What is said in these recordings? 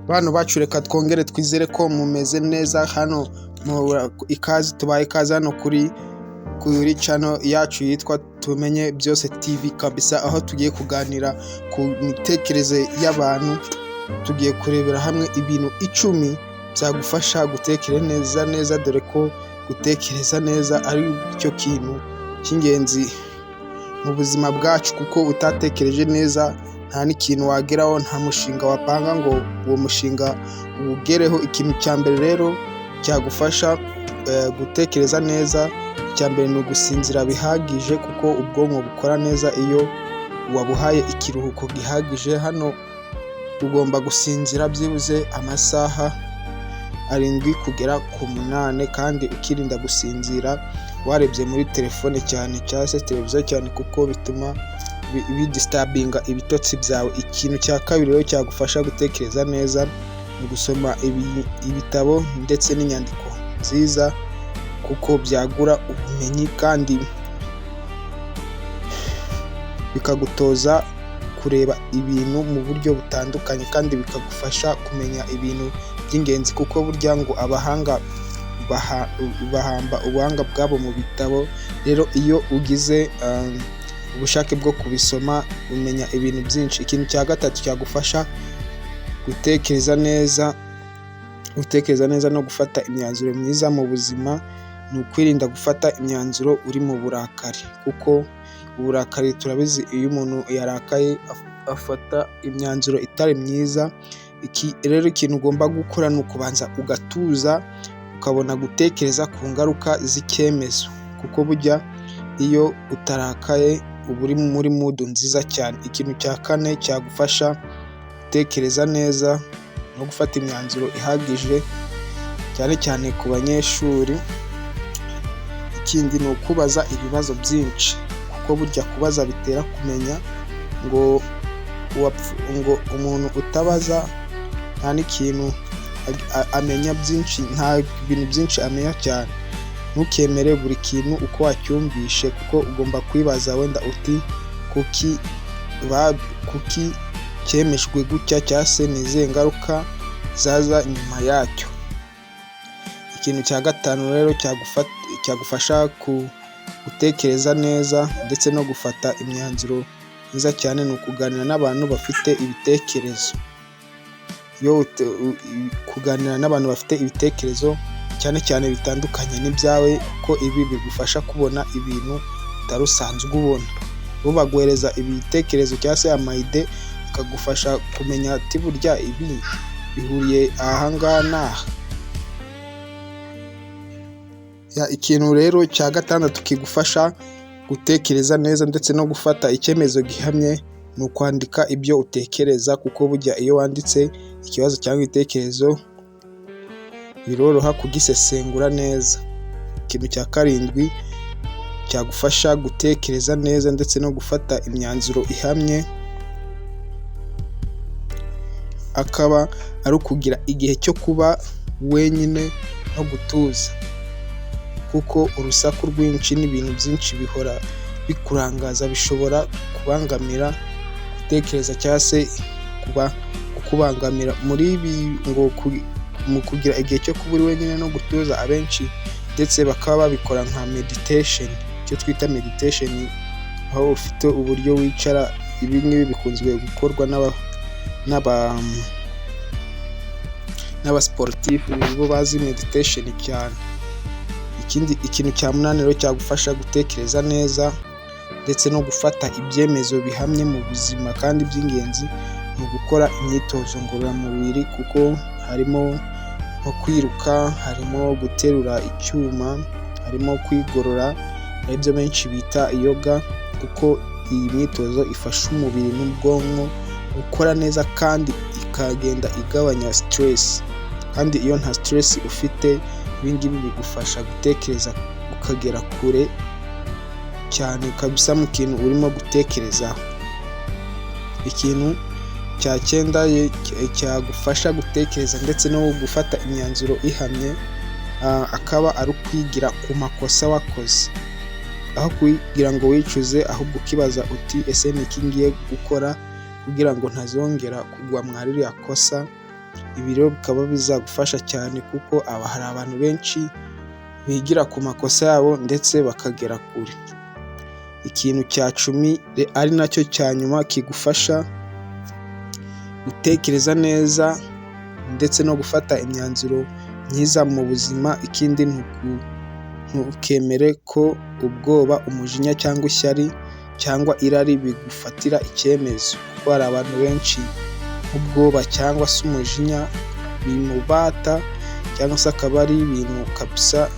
Bantu bacu reka twongere twizere ko mumeze neza hano tubaye ikaze hano kuri channel yacu yitwa Tumenye Byose TV kabisa, aho tugiye kuganira ku mitekerereze y'abantu. Tugiye kurebera hamwe ibintu 10 byagufasha gutekereza neza, dore ko gutekereza neza ari cyo kintu cy'ingenzi mu buzima bwacu, kuko utatekereje neza nta n'ikintu wageraho, nta mushinga wapanga ngo uwo mushinga ugereho. Ikintu cya mbere rero cyagufasha gutekereza neza, icya mbere ni ugusinzira bihagije, kuko ubwonko bukora neza iyo wabuhaye ikiruhuko gihagije. Hano ugomba gusinzira byibuze amasaha 7 kugera ku 8, kandi ukirinda gusinzira warebye muri telefone cyane cyangwa se televiziyo cyane, kuko bituma bidistabinga ibitotsi byawe. Ikintu cya kabiri rero cyagufasha gutekereza neza ni gusoma ibitabo ndetse n'inyandiko nziza, kuko byagura ubumenyi kandi bikagutoza kureba ibintu mu buryo butandukanye, kandi bikagufasha kumenya ibintu by'ingenzi, kuko burya ngo abahanga bahamba ubuhanga bwabo mu bitabo. Rero iyo ugize ubushake bwo kubisoma umenya ibintu byinshi. Ikintu cya gatatu cyagufasha gutekereza neza no gufata imyanzuro myiza mu buzima ni ukwirinda gufata imyanzuro uri mu burakari, kuko uburakari turabizi iyo umuntu yarakaye afata imyanzuro itari myiza. Rero ikintu ugomba gukora ni ukubanza ugatuza, ukabona gutekereza ku ngaruka z'icyemezo, kuko burya iyo utarakaye uba uri muri mood nziza cyane. Ikintu cya 4 cyagufasha gutekereza neza no gufata imyanzuro ihagije, cyane cyane ku banyeshuri, ikindi ni ukubaza ibibazo byinshi, kuko burya kubaza bitera kumenya. ngo umuntu utabaza nta n'ikintu amenya byinshi, nta bintu byinshi amenya cyane. Ntukemere buri kintu uko wacyumvishe, kuko ugomba kwibaza wenda uti kuki cyemejwe gutya, cyangwa se ni izihe ngaruka zaza nyuma yacyo. Ikintu cya 5 rero cyagufasha gutekereza neza ndetse no gufata imyanzuro myiza cyane ni ukuganira n'abantu bafite ibitekerezo. Kuganira n'abantu bafite ibitekerezo cyane cyane bitandukanye n'ibyawe, kuko ibi bigufasha kubona ibintu utari usanzwe ubona. Bo baguhereza ibitekerezo cyangwa se amayide, akagufasha kumenya ati burya ibi bihuriye aha ngaha n'aha. Ikintu rero cya 6 kigufasha gutekereza neza ndetse no gufata icyemezo gihamye ni ukwandika ibyo utekereza, kuko burya iyo wanditse ikibazo cyangwa ibitekerezo biroroha kugisesengura neza. Ikintu cya 7 cyagufasha gutekereza neza ndetse no gufata imyanzuro ihamye, akaba ari ukugira igihe cyo kuba wenyine no gutuza, kuko urusaku rwinshi n'ibintu byinshi bihora bikurangaza bishobora kubangamira gutekereza cyangwa se kukubangamira. Muri ibi ngo mu kugira igihe cyo kuba uri wenyine no gutuza, abenshi ndetse bakaba babikora nka meditation, icyo twita meditation, aho ufite uburyo wicara. Ibi ngibi bikunzwe gukorwa n'abasportif bo bazi meditation cyane. Ikintu cya 8 rero cyagufasha gutekereza neza ndetse no gufata ibyemezo bihamye mu buzima kandi by'ingenzi ni gukora imyitozo ngororamubiri, kuko harimo nko kwiruka, harimo guterura icyuma, harimo kwigorora, aribyo benshi bita yoga, kuko iyi myitozo ifasha umubiri n'ubwonko gukora neza kandi ikagenda igabanya stress. Kandi iyo nta stress ufite, ibingibi bigufasha gutekereza ukagera kure cyane kabisa mu kintu urimo gutekerezaho. Ikintu cya 9 cyagufasha gutekereza ndetse no gufata imyanzuro ihamye, akaba ari ukwigira ku makosa wakoze, aho kugira ngo wicuze, ahubwo ukibaza uti ese ni iki ngiye gukora kugira ngo ntazongera kugwa muri ririya kosa. Ibi rero bikaba bizagufasha cyane kuko hari abantu benshi bigira ku makosa yabo ndetse bakagera kure. Ikintu cya 10 ari nacyo cya nyuma kigufasha gutekereza neza ndetse no gufata imyanzuro myiza mu buzima. Ikindi ntukemere ko ubwoba, umujinya cyangwa ishyari cyangwa irari bigufatira icyemezo, kuko hari abantu benshi ubwoba cyangwa se umujinya bimubata cyangwa se akaba ari ibintu kabisa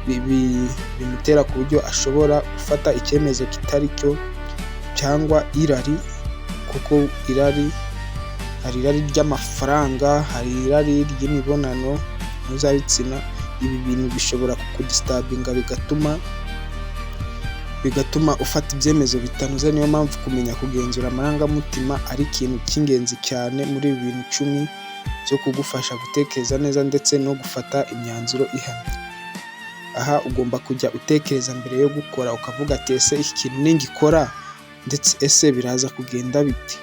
bimutera ku buryo ashobora gufata icyemezo kitari cyo, cyangwa irari, kuko hari irari ry'amafaranga, hari irari ry'imibonano mpuzabitsina. Ibi bintu bishobora kukudistabinga bigatuma ufata ibyemezo bitanoze. Niyo mpamvu kumenya kugenzura amarangamutima ari ikintu cy'ingenzi cyane muri ibi bintu 10 byo kugufasha gutekereza neza ndetse no gufata imyanzuro ihamye. Aha ugomba kujya utekereza mbere yo gukora, ukavuga ati ese iki kintu ningikora ndetse ese biraza kugenda bite.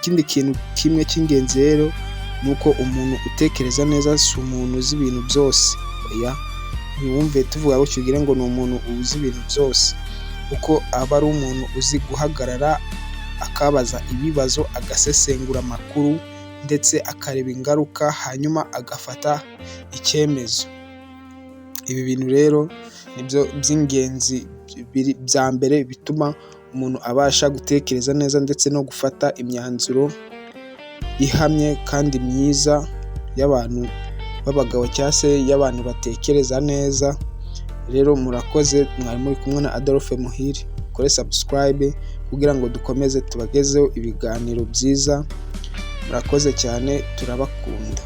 Ikindi kintu kimwe cy'ingenzi rero ni uko umuntu utekereza neza si umuntu uzi ibintu byose. Ntiwumve tuvuga gutyo ugire ngo ni umuntu uzi ibintu byose, kuko aba ari umuntu uzi guhagarara akabaza ibibazo, agasesengura amakuru ndetse akareba ingaruka, hanyuma agafata icyemezo. Ibi bintu rero nibyo by'ingenzi bya mbere bituma umuntu abasha gutekereza neza ndetse no gufata imyanzuro ihamye kandi myiza y'abantu b'abagabo cyangwa se y'abantu batekereza neza. Rero murakoze, mwari muri kumwe na Adolphe Muhire. Kore subscribe kugira ngo dukomeze tubagezeho ibiganiro byiza. Murakoze cyane, turabakunda.